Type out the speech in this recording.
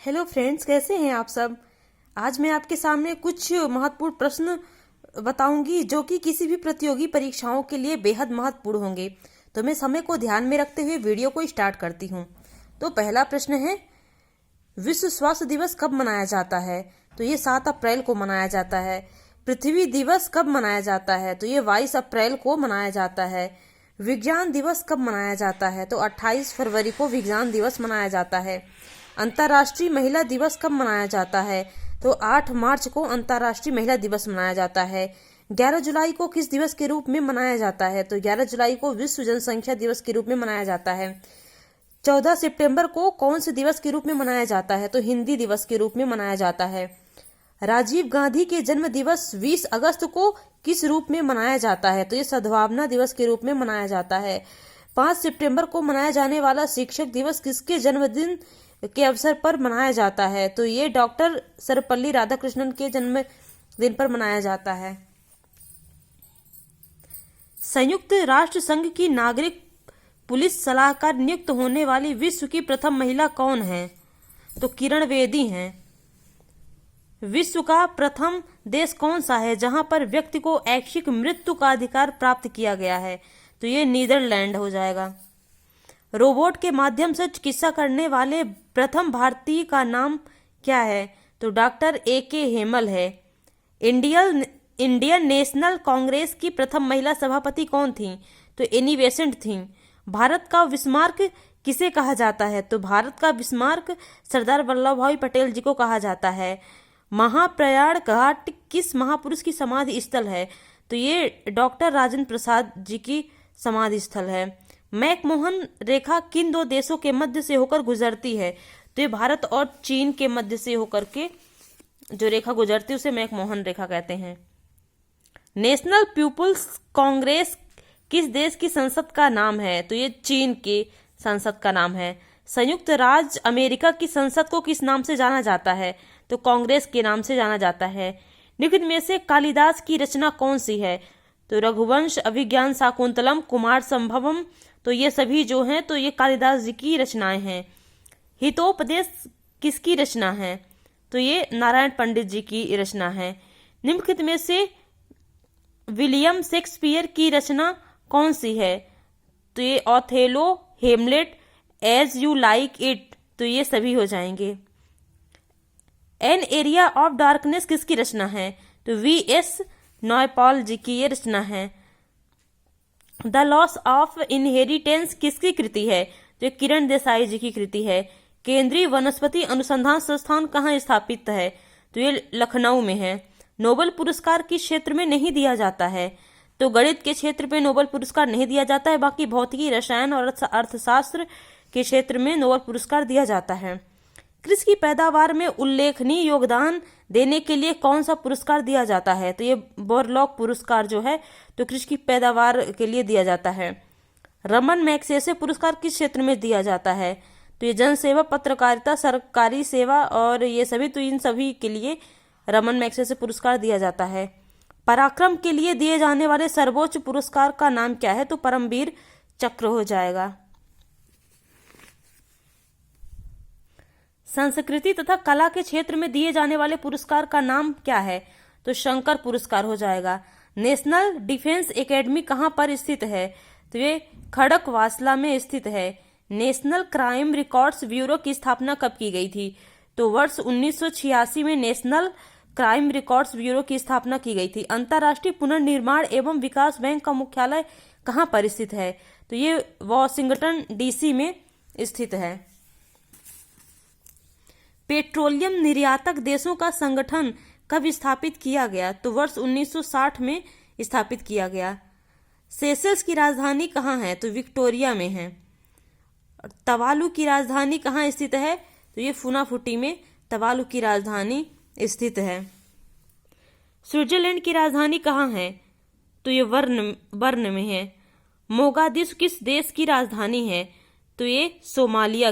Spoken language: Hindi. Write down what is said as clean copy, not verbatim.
हेलो फ्रेंड्स, कैसे हैं आप सब। आज मैं आपके सामने कुछ महत्वपूर्ण प्रश्न बताऊंगी जो कि किसी भी प्रतियोगी परीक्षाओं के लिए बेहद महत्वपूर्ण होंगे। तो मैं समय को ध्यान में रखते हुए वीडियो को स्टार्ट करती हूं। तो पहला प्रश्न है, विश्व स्वास्थ्य दिवस कब मनाया जाता है? तो ये 7 अप्रैल को मनाया जाता है। पृथ्वी दिवस कब मनाया जाता है? तो ये 22 अप्रैल को मनाया जाता है। विज्ञान दिवस कब मनाया जाता है? तो 28 फरवरी को विज्ञान दिवस मनाया जाता है। अंतर्राष्ट्रीय महिला दिवस कब मनाया जाता है? तो 8 मार्च को अंतर्राष्ट्रीय महिला दिवस मनाया जाता है। 11 जुलाई को किस दिवस के रूप में मनाया जाता है? तो 11 जुलाई को विश्व जनसंख्या दिवस के रूप में मनाया जाता है। 14 सितंबर को कौन से दिवस के रूप में मनाया जाता है? तो हिंदी दिवस के रूप में मनाया जाता है। राजीव गांधी के जन्म दिवस 20 अगस्त को किस रूप में मनाया जाता है? तो ये सद्भावना दिवस के रूप में मनाया जाता है। 5 सितंबर को मनाया जाने वाला शिक्षक दिवस किसके जन्मदिन के अवसर पर मनाया जाता है? तो ये डॉक्टर सर्वपल्ली राधाकृष्णन के जन्मदिन पर मनाया जाता है। संयुक्त राष्ट्र संघ की नागरिक पुलिस सलाहकार नियुक्त होने वाली विश्व की प्रथम महिला कौन है? तो किरण बेदी हैं। विश्व का प्रथम देश कौन सा है जहां पर व्यक्ति को ऐच्छिक मृत्यु का अधिकार प्राप्त किया गया है? तो ये नीदरलैंड हो जाएगा। रोबोट के माध्यम से चिकित्सा करने वाले प्रथम भारतीय का नाम क्या है? तो डॉक्टर A.K. हेमल है। इंडियन नेशनल कांग्रेस की प्रथम महिला सभापति कौन थी? तो एनी बेसेंट थी। भारत का बिस्मार्क किसे कहा जाता है? तो भारत का बिस्मार्क सरदार वल्लभ भाई पटेल जी को कहा जाता है। महाप्रयाण घाट किस महापुरुष की समाधि स्थल है? तो ये डॉक्टर राजेंद्र प्रसाद जी की समाधि स्थल है। मैकमोहन रेखा किन 2 देशों के मध्य से होकर गुजरती है? तो ये भारत और चीन के मध्य से होकर के जो रेखा गुजरती है उसे मैकमोहन रेखा कहते हैं। नेशनल पीपुल्स कांग्रेस किस देश की संसद का नाम है? तो ये चीन की संसद का नाम है। संयुक्त राज्य अमेरिका की संसद को किस नाम से जाना जाता है? तो कांग्रेस के नाम से जाना जाता है। निम्न में से कालिदास की रचना कौन सी है? तो रघुवंश, अभिज्ञान शाकुंतलम, कुमार संभवम। तो ये सभी जो हैं तो ये कालिदास जी की रचनाएं हैं। हितोपदेश किसकी रचना है? तो ये नारायण पंडित जी की रचना है। निम्नलिखित में से विलियम शेक्सपियर की रचना कौन सी है? तो ये Othello, Hamlet, as you like it. तो ये सभी हो जाएंगे। एन एरिया ऑफ डार्कनेस किसकी रचना है? तो V.S. नॉयपॉल जी की ये रचना है। द लॉस ऑफ इनहेरिटेंस किसकी कृति है? तो किरण देसाई जी की कृति है। केंद्रीय वनस्पति अनुसंधान संस्थान कहाँ स्थापित है? तो ये लखनऊ में है। नोबेल पुरस्कार किस क्षेत्र में नहीं दिया जाता है? तो गणित के क्षेत्र में नोबेल पुरस्कार नहीं दिया जाता है, बाकी भौतिकी, रसायन और अर्थशास्त्र के क्षेत्र में नोबेल पुरस्कार दिया जाता है। कृषि की पैदावार में उल्लेखनीय योगदान देने के लिए कौन सा पुरस्कार दिया जाता है? तो ये बोरलॉग पुरस्कार जो है तो कृषि की पैदावार के लिए दिया जाता है। रमन मैग्सेसे पुरस्कार किस क्षेत्र में दिया जाता है? तो ये जन सेवा, पत्रकारिता, सरकारी सेवा और ये सभी, तो इन सभी के लिए रमन मैग्सेसे पुरस्कार दिया जाता है। पराक्रम के लिए दिए जाने वाले सर्वोच्च पुरस्कार का नाम क्या है? तो परमवीर चक्र हो जाएगा। संस्कृति तथा कला के क्षेत्र में दिए जाने वाले पुरस्कार का नाम क्या है? तो शंकर पुरस्कार हो जाएगा। नेशनल डिफेंस एकेडमी कहाँ पर स्थित है? तो ये खड़कवासला में स्थित है। नेशनल क्राइम रिकॉर्ड्स ब्यूरो की स्थापना कब की गई थी? तो वर्ष 1986 में नेशनल क्राइम रिकॉर्ड्स ब्यूरो की स्थापना की गई थी। अंतर्राष्ट्रीय पुनर्निर्माण एवं विकास बैंक का मुख्यालय कहाँ पर स्थित है? तो ये वॉशिंगटन DC में स्थित है। पेट्रोलियम निर्यातक देशों का संगठन कब स्थापित किया गया? तो वर्ष 1960 में स्थापित किया गया। सेशल्स की राजधानी कहाँ है? तो विक्टोरिया में है। तवालु की राजधानी कहाँ स्थित है? तो ये फुनाफुटी में तवालु की राजधानी स्थित है। स्विट्जरलैंड की राजधानी कहाँ है? तो ये बर्न में है। मोगादिशु किस देश की राजधानी है? तो ये सोमालिया